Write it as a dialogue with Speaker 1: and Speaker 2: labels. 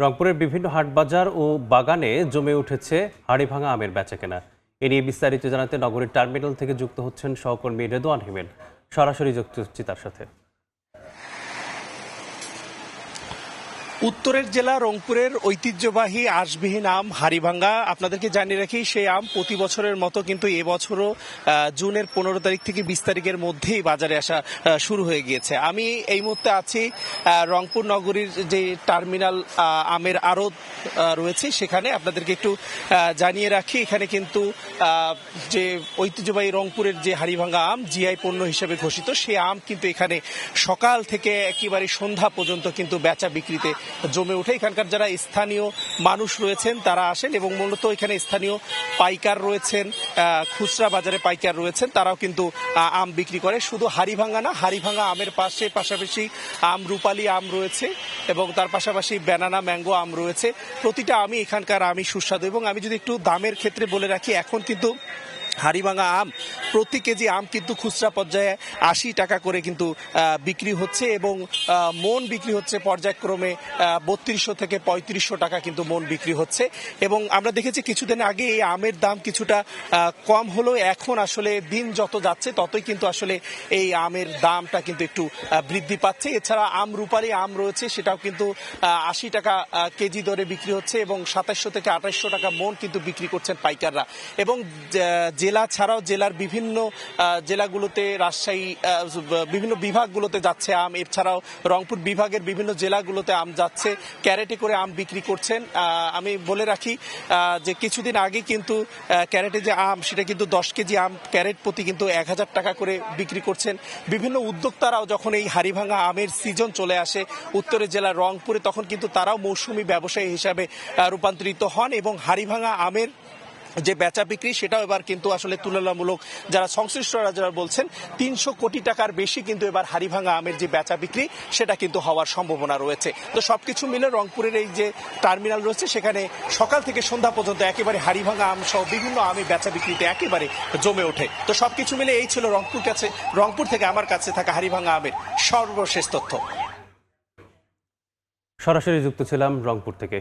Speaker 1: রংপুরের বিভিন্ন হাটবাজার ও বাগানে জমে উঠেছে হাড়িভাঙা আমের বেচাকেনা। এ নিয়ে বিস্তারিত জানাতে নগরীর টার্মিনাল থেকে যুক্ত হচ্ছেন সহকর্মী রেদওয়ান হিমেল। সরাসরি যুক্ত হচ্ছি তার সাথে।
Speaker 2: উত্তরের জেলা রংপুরের ঐতিহ্যবাহী আঁশবিহীন আম হাড়িভাঙা। আপনাদেরকে জানিয়ে রাখি, সেই আম প্রতি বছরের মতো কিন্তু এবছরও জুনের 15 তারিখ থেকে 20 তারিখের মধ্যেই বাজারে আসা শুরু হয়ে গিয়েছে। আমি এই মুহূর্তে আছি রংপুর নগরীর যে টার্মিনাল আমের আড়ত রয়েছে সেখানে। আপনাদেরকে একটু জানিয়ে রাখি, এখানে কিন্তু যে ঐতিহ্যবাহী রংপুরের যে হাড়িভাঙা আম জিআই পণ্য হিসেবে ঘোষিত, সেই আম কিন্তু এখানে সকাল থেকে একেবারে সন্ধ্যা পর্যন্ত কিন্তু বেচা বিক্রিতে জমে ওঠে। এখানকার যারা স্থানীয় মানুষ রয়েছেন তারা আসেন এবং মূলত এখানে স্থানীয় পাইকার রয়েছেন, খুচরা বাজারে পাইকার রয়েছেন, তারাও কিন্তু আম বিক্রি করে। শুধু হাড়িভাঙা না, হাড়িভাঙা আমের পাশাপাশি আম রূপালী আম রয়েছে এবং তার পাশাপাশি ব্যানানা ম্যাঙ্গো আম রয়েছে। প্রতিটা আমই এখানকার আমই সুস্বাদু। এবং আমি যদি একটু দামের ক্ষেত্রে বলে রাখি, এখন কিন্তু হাড়িভাঙা আম প্রতি কেজি আম কিন্তু খুচরা পর্যায়ে 80 টাকা করে কিন্তু বিক্রি হচ্ছে এবং মন বিক্রি হচ্ছে পর্যায়ক্রমে 3200 থেকে 3500 টাকা কিন্তু মন বিক্রি হচ্ছে। এবং আমরা দেখেছি কিছুদিন আগে এই আমের দাম কিছুটা কম হলেও এখন আসলে দিন যত যাচ্ছে ততই কিন্তু আসলে এই আমের দামটা কিন্তু একটু বৃদ্ধি পাচ্ছে। এছাড়া আম রূপালী আম রয়েছে, সেটাও কিন্তু 80 টাকা কেজি দরে বিক্রি হচ্ছে এবং 2700 থেকে 2800 টাকা মন কিন্তু বিক্রি করছেন পাইকাররা। এবং জেলা ছাড়াও জেলার বিভিন্ন জেলাগুলোতে, রাজশাহী বিভিন্ন বিভাগগুলোতে যাচ্ছে আম। এছাড়াও রংপুর বিভাগের বিভিন্ন জেলাগুলোতে আম যাচ্ছে, ক্যারেটে করে আম বিক্রি করছেন। আমি বলে রাখি যে কিছুদিন আগে কিন্তু ক্যারেটে যে আম, সেটা কিন্তু 10 কেজি আম ক্যারেট প্রতি কিন্তু 1000 টাকা করে বিক্রি করছেন। বিভিন্ন উদ্যোক্তারাও যখন এই হাড়িভাঙা আমের সিজন চলে আসে উত্তরের জেলা রংপুরে, তখন কিন্তু তারাও মৌসুমী ব্যবসায়ী হিসাবে রূপান্তরিত হন এবং হাড়িভাঙা আমের যে বেচা বিক্রি সেটাও এবার কিন্তু আসলে তুলনামূলক যারা সংশ্লিষ্টরা যারা বলছেন 300 কোটি টাকার বেশি কিন্তু এবার হাড়িভাঙা আমের যে বেচা বিক্রি সেটা কিন্তু হওয়ার সম্ভাবনা রয়েছে। তো সবকিছু মিলে রংপুরের এই যে টার্মিনাল রয়েছে সেখানে সকাল থেকে সন্ধ্যা পর্যন্ত একেবারে হাড়িভাঙা আম সহ বিভিন্ন আমি বেচা বিক্রিতে একেবারে জমে ওঠে। তো সবকিছু মিলে এই ছিল রংপুর থেকে আমার কাছে থাকা হাড়িভাঙা আমের সর্বশেষ তথ্য।
Speaker 1: সরাসরি যুক্ত ছিলাম রংপুর থেকে।